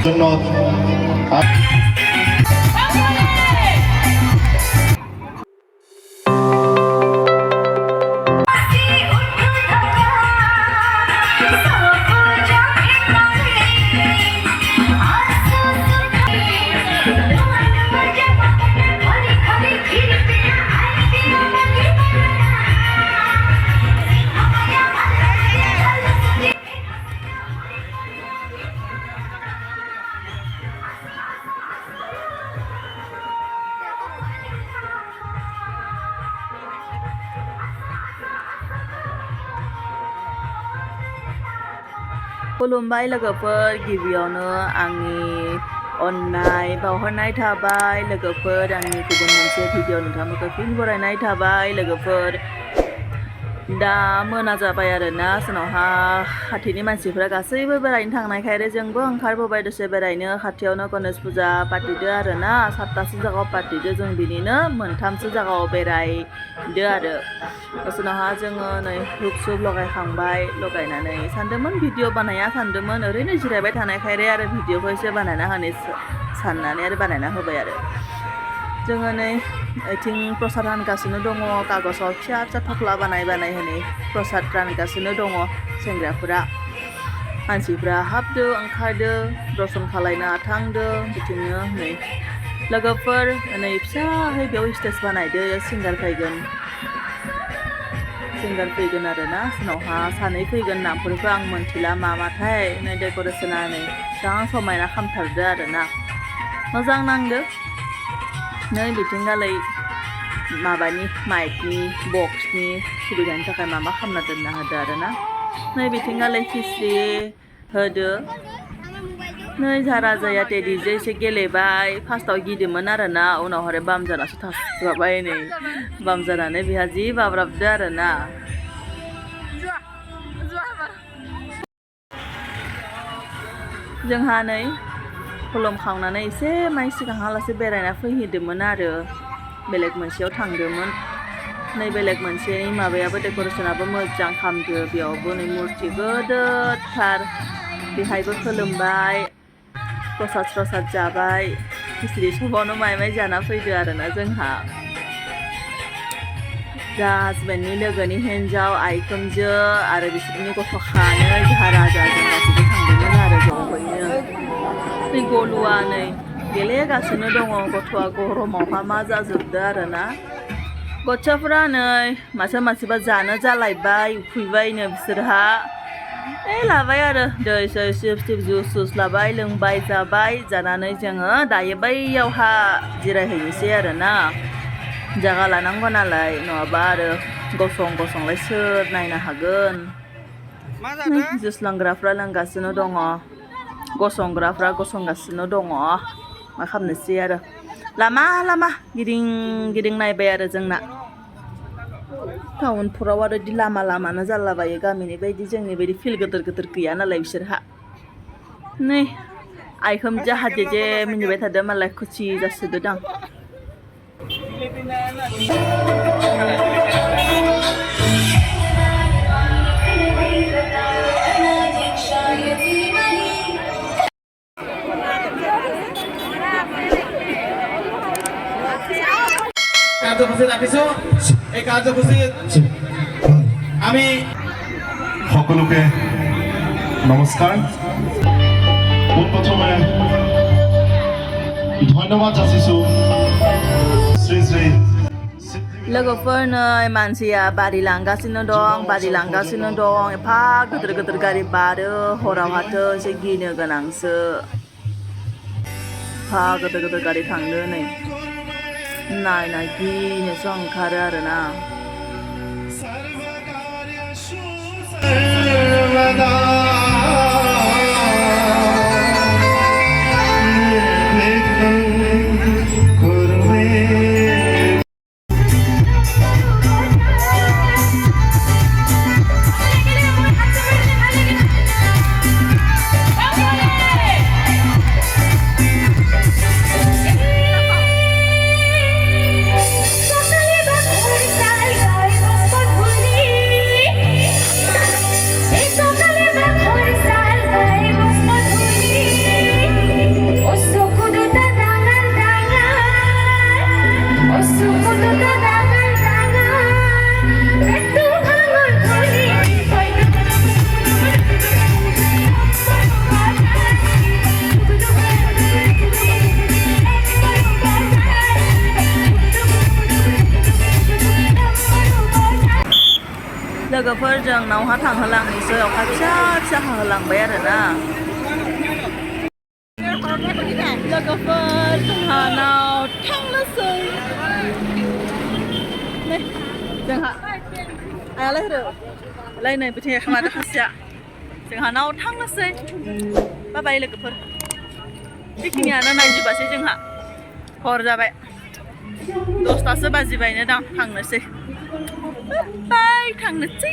জন্য खुलुमबाय लोगोफोर गिबियावनो आंनि अननाय बावहरनाय थाबाय लोगोफोर आंनि गुबुन मोनसे भिडिअ नोंथांमोनखौ फिन बरायनाय थाबाय लोगोफोर दा मोना जाबाय आरोना जोंनावहा खाथिनि मानसिफ्रा गासैबो बेरायनो थांनायखाय आरो जोंबो ओंखारबोबाय दसे बेरायनो खाथियावनो गणेश फुजा पार्टिदो आरोना 7तासो जायगायाव पार्टिदो जों बिनिनो मोनथामसो जायगायाव बेरायदो आरो जोंनावहा जोङो नै धुप सुप लगायखांबाय लगायनानै सानदोंमोन भिडिअ बानाया सानदोंमोन ओरैनो जिरायबाय थानायखाय आरो भिडिअखौ एसे बानायना होनो साननानै आरो बानायना होबाय आरो जोङो नै आथिं प्रसाद रानगासिनो दङ कागजाव फिसा फिसा थफ्ला बानाय होनै प्रसाद रानगासिनो दङ सेंग्राफोरा मानसिफ्रा हाबदो ओंखारदो दर्शन खालायना थांदो बिदिनो नै लोगोफोर नै फिसाहै बेयाव स्टेज बानायदो सिंगार फैगोन आरोना जोंनावहा सानै फैगोन नामफोरखौ आं मोनथिला माथाय नै डेक'रेसना नै जा समायना खामथारदो आरोना मोजां नांदो नै बिथिंगालै माबानि माइकनि बक्सनि सुबिदानि थाखाय माबा खालामना दोनना होदो आरोना नै बिथिंगालै खिस्रि होदो नै राजाया टेडिजों एसे गेलेबाय फार्स्टआव गिदोंमोन आरोना उनाव आरो बाम जानासो थास्राबाय नै बाम जानानै बेहा जि बाब्राबदो आरोना जोंहा नै खुलुमखांनानै एसे माइ सिगांहालासे बेरायना फैहैदोंमोन आरो बेलेग मोनसेयाव थांदोंमोन नै बेलेग मोनसेनि माबायाबो डेक'रेसनाबो मोजां खालामदो बेयावबो नै मुरथि गोदोरथार बेहायबो खुलुमबाय प्रसाद जाबाय खिस्रि सबावनो माइ जाना फैदो आरोना जोंहा जा हासबेन्डनि लोगोनि हिन्जाव आइखोमजो आरो बिसोरनि गथ' खानै जोंहा राजाजों गासैबो थांदोंमोन आरो ज'यैनो नै गलुआ नै गेलेगासिनो दङ गथ'आ गरमावहा मा जाजोबदो आरोना गथ'फ्रा नै मानसिबा जानो जालायबाय उखैबायनो बिसोरहा लाबाय आरो दै सिप जुस लाबाय लोंबाय जाबाय जानानै जोङो दायो बैयावहा जिरायहैनोसै आरोना जागा लानांगौ नालाय नङाबा आरो गसंलाय सोर नायनो हागोन जुस लोंग्राफ्रा लोंगासिनो दङ गसंग्राफ्रा गसंगासिनो दङ मा खालामनोसै आरो लामा गिदिं नायबाय आरो जोंना टाउनफोराव आरो बिदि लामानो जालाबायो गामिनि बायदि जोंनि बायदि फिल्ड गिदिर गैया नालाय बिसोरहा नै आइखोमजो हाजेजे मिनिबाय थादों मालाय खुसि जासोदो दां আমি সকলোকে নমস্কাৰ পোনপ্ৰথমে ধন্যবাদ যাচিছোঁ শ্ৰী लोगोफोर नै मानसिया बारिलांगासिनो दं एफा गिदिर गारि बारो हरावहाथ' एसे गिनो गोनांसो एफा गिदिर गारि थांदो नै नायना गिनोसो ओंखारो आरोना सिगांनावहा थांहोलांनोसै अखा फिसा फिसा हाहोलांबाय आरोना लोगोफोर जोंहानाव थांनोसै नै जोंहा आयालाय होरो लायनाय बिथिं खामादा खासिया जोंहानाव थांनोसै बाबाय लोगोफोर बेखिनियानो नायजोबासै जोंहा हर जाबाय 10तासो बाजिबायनो दां थांनोसै बाय थांनोसै